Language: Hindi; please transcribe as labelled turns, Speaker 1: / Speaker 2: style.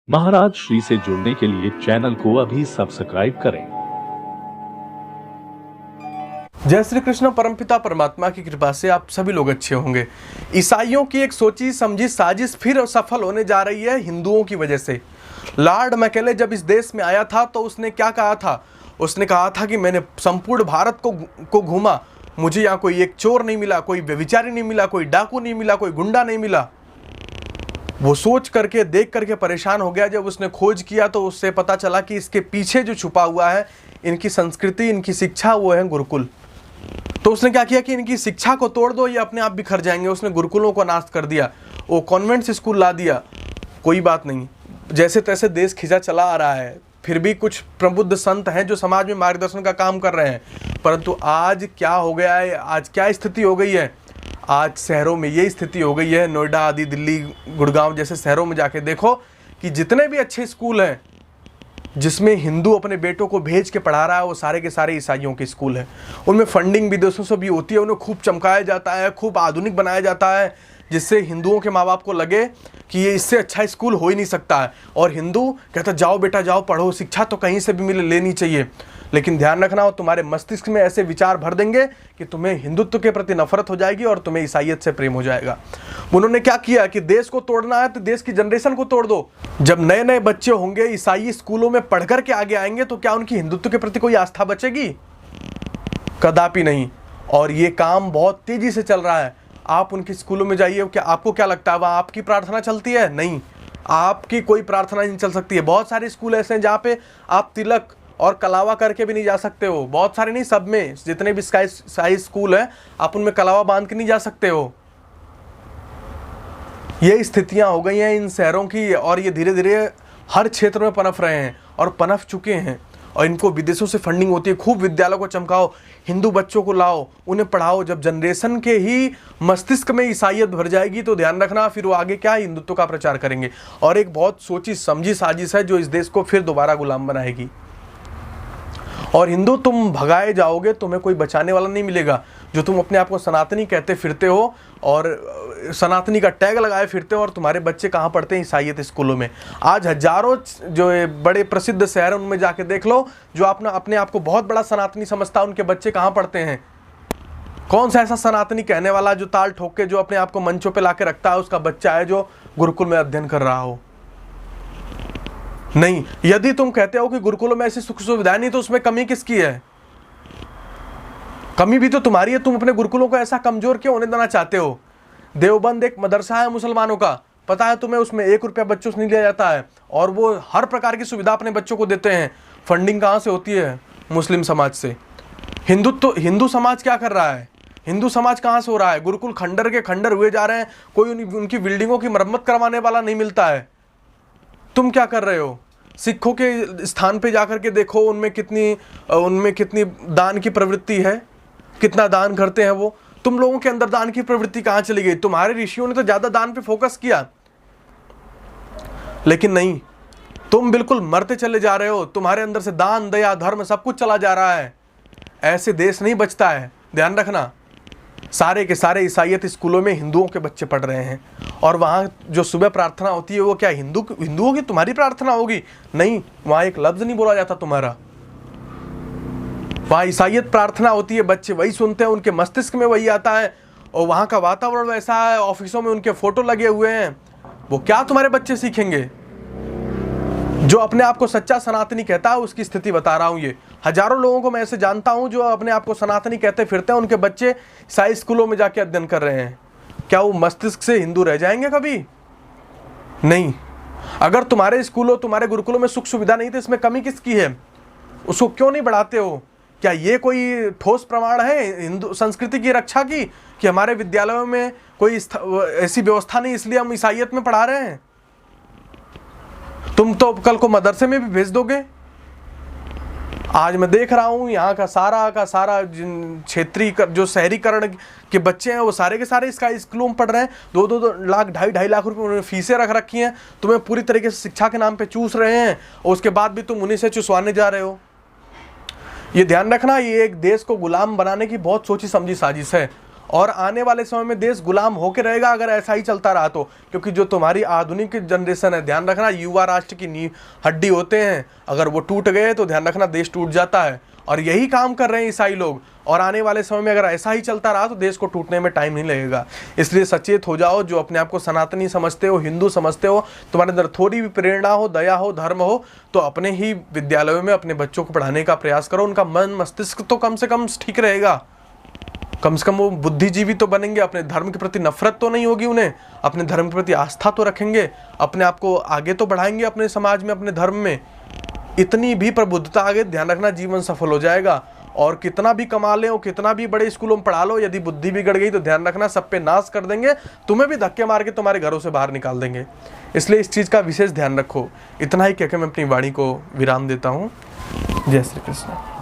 Speaker 1: महाराज श्री से जुड़ने के लिए चैनल को अभी सब्सक्राइब करें।
Speaker 2: जय श्री कृष्ण। परमपिता परमात्मा की कृपा से आप सभी लोग अच्छे होंगे। ईसाइयों की एक सोची समझी साजिश फिर सफल होने जा रही है हिंदुओं की वजह से। लॉर्ड मैकेले जब इस देश में आया था तो उसने क्या कहा था? उसने कहा था कि मैंने संपूर्ण भारत को घूमा, मुझे यहाँ कोई एक चोर नहीं मिला, कोई व्यभिचारी नहीं मिला, कोई डाकू नहीं मिला, कोई गुंडा नहीं मिला। वो सोच करके देख करके परेशान हो गया। जब उसने खोज किया तो उससे पता चला कि इसके पीछे जो छुपा हुआ है, इनकी संस्कृति, इनकी शिक्षा, वो है गुरुकुल। तो उसने क्या किया कि इनकी शिक्षा को तोड़ दो, ये अपने आप बिखर जाएंगे। उसने गुरुकुलों को नाश कर दिया, वो कॉन्वेंट स्कूल ला दिया। कोई बात नहीं, जैसे तैसे देश खिंचा चला आ रहा है। फिर भी कुछ प्रबुद्ध संत हैं जो समाज में मार्गदर्शन का काम कर रहे हैं। परंतु आज क्या हो गया है, आज क्या स्थिति हो गई है? आज शहरों में ये स्थिति हो गई है, नोएडा आदि, दिल्ली, गुड़गांव जैसे शहरों में जाके देखो कि जितने भी अच्छे स्कूल हैं जिसमें हिंदू अपने बेटों को भेज के पढ़ा रहा है, वो सारे के सारे ईसाइयों के स्कूल हैं। उनमें फंडिंग विदेशों से भी होती है, उन्हें खूब चमकाया जाता है, खूब आधुनिक बनाया जाता है, जिससे हिंदुओं के माँ बाप को लगे कि ये इससे अच्छा स्कूल हो ही नहीं सकता है। और हिंदू कहता जाओ बेटा जाओ पढ़ो, शिक्षा तो कहीं से भी मिले, लेनी चाहिए। लेकिन ध्यान रखना, वो तुम्हारे मस्तिष्क में ऐसे विचार भर देंगे कि तुम्हें हिंदुत्व के प्रति नफरत हो जाएगी और तुम्हें ईसाइयत से प्रेम हो जाएगा। उन्होंने क्या किया कि देश को तोड़ना है तो देश की जनरेशन को तोड़ दो। जब नए नए बच्चे होंगे ईसाई स्कूलों में पढ़ कर के आगे आएंगे तो क्या उनकी हिंदुत्व के प्रति कोई आस्था बचेगी? कदापि नहीं। और ये काम बहुत तेजी से चल रहा है। आप उनके स्कूलों में जाइए, क्या आपको क्या लगता है वहाँ आपकी प्रार्थना चलती है? नहीं, आपकी कोई प्रार्थना नहीं चल सकती है। बहुत सारे स्कूल ऐसे हैं जहाँ पे आप तिलक और कलावा करके भी नहीं जा सकते हो। बहुत सारे नहीं, सब में, जितने भी साई स्कूल है आप उनमें कलावा बांध के नहीं जा सकते हो। ये स्थितियां हो गई हैं इन शहरों की, और ये धीरे धीरे हर क्षेत्र में पनप रहे हैं और पनप चुके हैं। और इनको विदेशों से फंडिंग होती है। खूब विद्यालयों को चमकाओ, हिंदू बच्चों को लाओ, उन्हें पढ़ाओ। जब जनरेशन के ही मस्तिष्क में ईसाइयत भर जाएगी तो ध्यान रखना फिर वो आगे क्या हिंदुत्व का प्रचार करेंगे। और एक बहुत सोची समझी साजिश है जो इस देश को फिर दोबारा गुलाम बनाएगी। और हिंदू तुम भगाए जाओगे, तुम्हें कोई बचाने वाला नहीं मिलेगा। जो तुम अपने आप को सनातनी कहते फिरते हो और सनातनी का टैग लगाए फिरते हो, और तुम्हारे बच्चे कहाँ पढ़ते हैं? ईसाइयत स्कूलों में। आज हजारों जो बड़े प्रसिद्ध शहर हैं उनमें जाके देख लो, जो अपने आप को बहुत बड़ा सनातनी समझता है, उनके बच्चे कहाँ पढ़ते हैं? कौन सा ऐसा सनातनी कहने वाला जो ताल ठोक के जो अपने आप को मंचों पर ला के रखता है, उसका बच्चा है जो गुरुकुल में अध्ययन कर रहा हो? नहीं। यदि तुम कहते हो कि गुरुकुलों में ऐसी सुख सुविधाएं नहीं, तो उसमें कमी किसकी है? कमी भी तो तुम्हारी है। तुम अपने गुरुकुलों को ऐसा कमजोर क्यों होने देना चाहते हो? देवबंद एक मदरसा है मुसलमानों का, पता है तुम्हें? उसमें 1 रुपया बच्चों से नहीं लिया जाता है और वो हर प्रकार की सुविधा अपने बच्चों को देते हैं। फंडिंग कहाँ से होती है? मुस्लिम समाज से। हिंदू समाज क्या कर रहा है? हिंदू समाज कहाँ से हो रहा है? गुरुकुल खंडर के खंडर हुए जा रहे हैं, कोई उनकी बिल्डिंगों की मरम्मत करवाने वाला नहीं मिलता है। तुम क्या कर रहे हो? सिखों के स्थान पे जाकर के देखो, उनमें कितनी दान की प्रवृत्ति है, कितना दान करते हैं वो। तुम लोगों के अंदर दान की प्रवृत्ति कहाँ चली गई? तुम्हारे ऋषियों ने तो ज्यादा दान पे फोकस किया, लेकिन नहीं, तुम बिल्कुल मरते चले जा रहे हो। तुम्हारे अंदर से दान, दया, धर्म सब कुछ चला जा रहा है। ऐसे देश नहीं बचता है, ध्यान रखना। सारे के सारे ईसाइयत स्कूलों में हिंदुओं के बच्चे पढ़ रहे हैं, और वहाँ जो सुबह प्रार्थना होती है वो क्या हिंदुओं की तुम्हारी प्रार्थना होगी? नहीं, वहाँ एक लफ्ज नहीं बोला जाता तुम्हारा। वहाँ ईसाइयत प्रार्थना होती है, बच्चे वही सुनते हैं, उनके मस्तिष्क में वही आता है, और वहाँ का वातावरण वैसा है, ऑफिसों में उनके फोटो लगे हुए हैं। वो क्या तुम्हारे बच्चे सीखेंगे? जो अपने आप को सच्चा सनातनी कहता है उसकी स्थिति बता रहा हूँ। ये हजारों लोगों को मैं ऐसे जानता हूँ जो अपने आप को सनातनी कहते फिरते हैं, उनके बच्चे ईसाई स्कूलों में जाके अध्ययन कर रहे हैं। क्या वो मस्तिष्क से हिंदू रह जाएंगे कभी? नहीं। अगर तुम्हारे स्कूलों, तुम्हारे गुरुकुलों में सुख सुविधा नहीं तो इसमें कमी किसकी है? उसको क्यों नहीं बढ़ाते हो? क्या ये कोई ठोस प्रमाण है हिंदू संस्कृति की रक्षा की कि हमारे विद्यालयों में कोई ऐसी व्यवस्था नहीं इसलिए हम ईसाइयत में पढ़ा रहे हैं? तुम तो कल को मदरसे में भी भेज दोगे। आज मैं देख रहा हूँ यहाँ का सारा क्षेत्रीय जो शहरीकरण के बच्चे हैं वो सारे के सारे इसका स्कूलों में पढ़ रहे हैं। 2-2 लाख, 2.5 लाख रुपए उन्होंने फीसें रख रखी हैं। तुम्हें पूरी तरीके से शिक्षा के नाम पे चूस रहे हैं, और उसके बाद भी तुम उन्हीं से चुसवाने जा रहे हो। ये ध्यान रखना, ये एक देश को गुलाम बनाने की बहुत सोची समझी साजिश है। और आने वाले समय में देश गुलाम होकर रहेगा अगर ऐसा ही चलता रहा तो। क्योंकि जो तुम्हारी आधुनिक जनरेशन है, ध्यान रखना, युवा राष्ट्र की नींव हड्डी होते हैं, अगर वो टूट गए तो ध्यान रखना देश टूट जाता है। और यही काम कर रहे हैं ईसाई लोग। और आने वाले समय में अगर ऐसा ही चलता रहा तो देश को टूटने में टाइम नहीं लगेगा। इसलिए सचेत हो जाओ, जो अपने आप को सनातनी समझते हो, हिंदू समझते हो, तुम्हारे अंदर थोड़ी भी प्रेरणा हो, दया हो, धर्म हो, तो अपने ही विद्यालयों में अपने बच्चों को पढ़ाने का प्रयास करो। उनका मन मस्तिष्क तो कम से कम ठीक रहेगा, कम से कम वो बुद्धिजीवी तो बनेंगे, अपने धर्म के प्रति नफरत तो नहीं होगी उन्हें, अपने धर्म के प्रति आस्था तो रखेंगे, अपने आप को आगे तो बढ़ाएंगे अपने समाज में, अपने धर्म में। इतनी भी प्रबुद्धता आगे, ध्यान रखना जीवन सफल हो जाएगा। और कितना भी कमा ले, कितना भी बड़े स्कूलों में पढ़ा लो, यदि बुद्धि बिगड़ गई तो ध्यान रखना सब पे नाश कर देंगे, तुम्हें भी धक्के मार के तुम्हारे घरों से बाहर निकाल देंगे। इसलिए इस चीज़ का विशेष ध्यान रखो। इतना ही कहकर मैं अपनी वाणी को विराम देता हूँ। जय श्री कृष्ण।